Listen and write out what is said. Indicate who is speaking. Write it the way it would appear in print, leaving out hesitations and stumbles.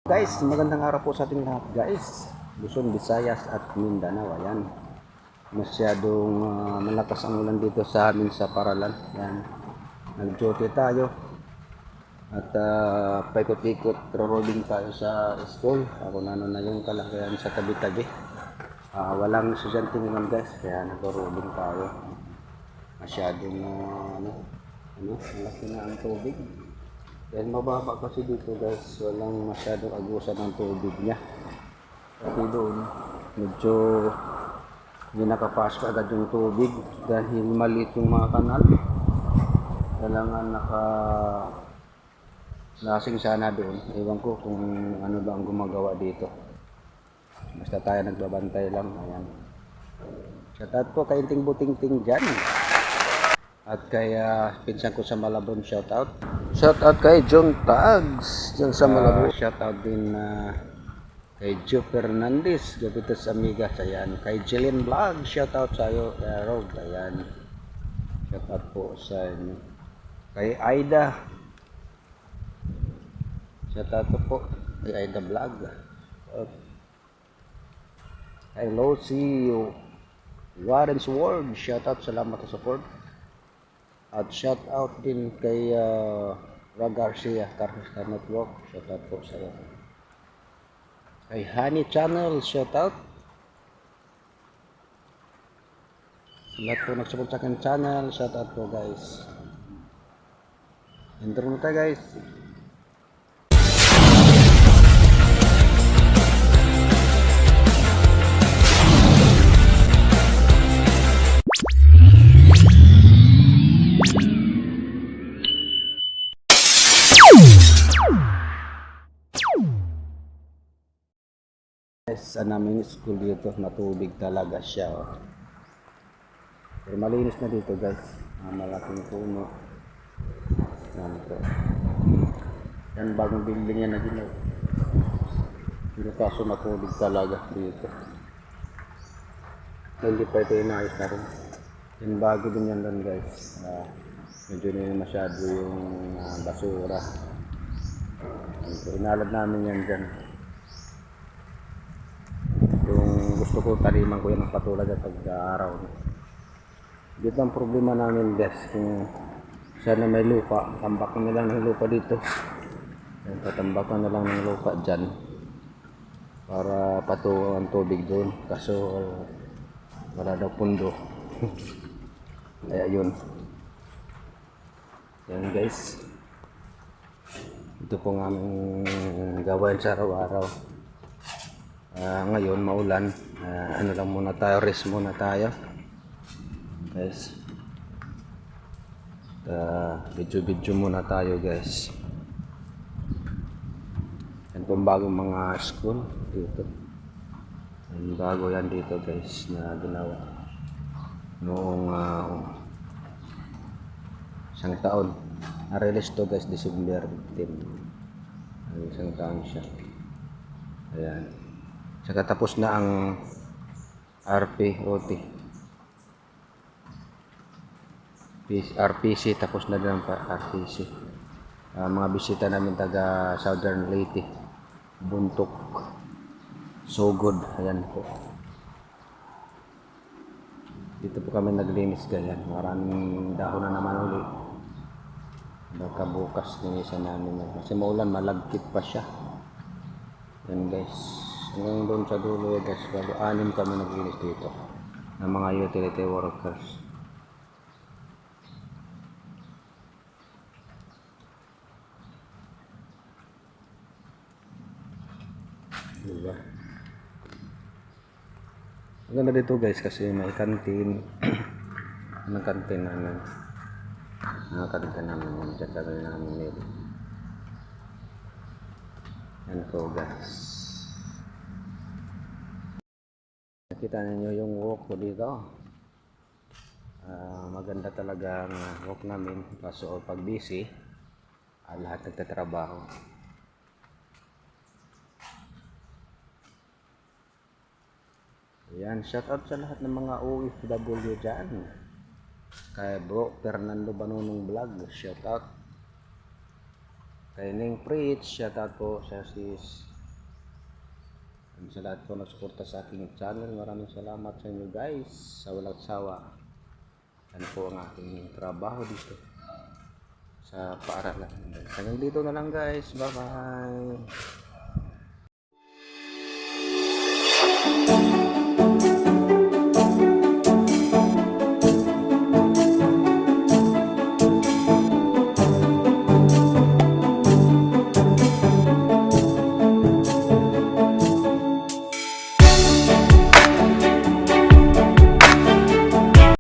Speaker 1: Guys, magandang araw po sa ating lahat guys. Luzon, Visayas at Mindanao. Ayan. Masyadong malakas ang ulan dito sa amin sa Paralan. Ayan. Nag-duty tayo. At paikot-ikot rolling tayo sa school. Ako na yung kalagayan sa tabi-tabi. Walang estudyante naman guys. Kaya nag-rolling tayo. Masyadong malaki na ang tubig. Dahil mababa kasi dito guys, walang masyadong agusan ng tubig niya. Kasi doon, medyo hindi nakapasok agad yung tubig dahil maliit yung mga kanal. Kailangan lasing sana doon. Ewan ko kung ano ba ang gumagawa dito. Basta tayo nagbabantay lang. Ayan. Shoutout po kay Ting Buting-Ting dyan. At kay pinsan ko sa Malabon, shoutout. Shoutout kay John Tags dyan sa Malabon. Shoutout din kay Joe Fernandez, Gabitas Amigas. Ayan. Kay Jillian Vlog, shoutout sa iyo. Kay Rob, ayan. Shoutout po sa inyo. Kay Aida. Shoutout po kay Aida Vlog. Kay Lucy Warren's World, shoutout, salamat sa support. At shout out din kay Rag Garcia, Carlos Network, shout out po sa iyo. Kay Honey Channel, shout out. Lahat po nagsupport sa akin channel, shout out po guys. Intro na tayo guys. Sa naming school dito, matubig talaga siya. Pero malinis na dito guys. Malaking puno. Yan po. Yan bagong building yan na ginawa. Pero kaso matubig talaga dito. Hindi pa ito inayos na rin. Yan bago din yan doon guys. Medyo nila masyado yung basura. So, inalad namin yan dyan. Gusto ko taliman ko yan ng patulad at pag-araw. Dito ang problema namin guys, kung sana may lupa, tambakan na lang ng lupa dito. Tatambakan na lang ng lupa dyan para patungo ang tubig doon, kaso wala daw pundo. Kaya yun. Yan guys, ito po nga aming gawain sa araw-araw. Ngayon maulan, ano lang muna tayo, rest muna tayo guys. Video muna tayo guys. Yan pong bagong mga school dito. Yan, bago yan dito guys na ginawa noong isang taon. Na-release to guys December 15. Isang taon siya. Ayan. Saka tapos na ang RPOT. RPC tapos na din ang RPC. Mga bisita namin taga Southern Leyte, Buntok, Sogod, ayan po. Dito po kami naglinis ganyan. Maraming dahon na naman ulit. Baka bukas nilisan namin yan. Kasi maulan, malagkit pa siya. Yan guys. Hanggang doon sa dulo guys, bago 6 kami naglinis dito ng mga utility workers. Diba? Ang ganda dito guys kasi may kantin. Ang kantin namin. Ang kantin namin. Diyan kami namin nito. Yan po guys. Nakita ninyo yung walk ko dito. Maganda talaga ang walk namin. Kaso pag busy, lahat nagtatrabaho. Ayan, shout out sa lahat ng mga OFW dyan. Kay Bro Fernando Banunong Vlog, shout out. Kay Ning Preach, shout out po sa sis Sa lahat po nagsuporta sa aking channel, maraming salamat sa inyo guys, sa walang sawa. Yan po ang aking trabaho dito sa paaralan. Hanggang dito na lang guys, bye bye.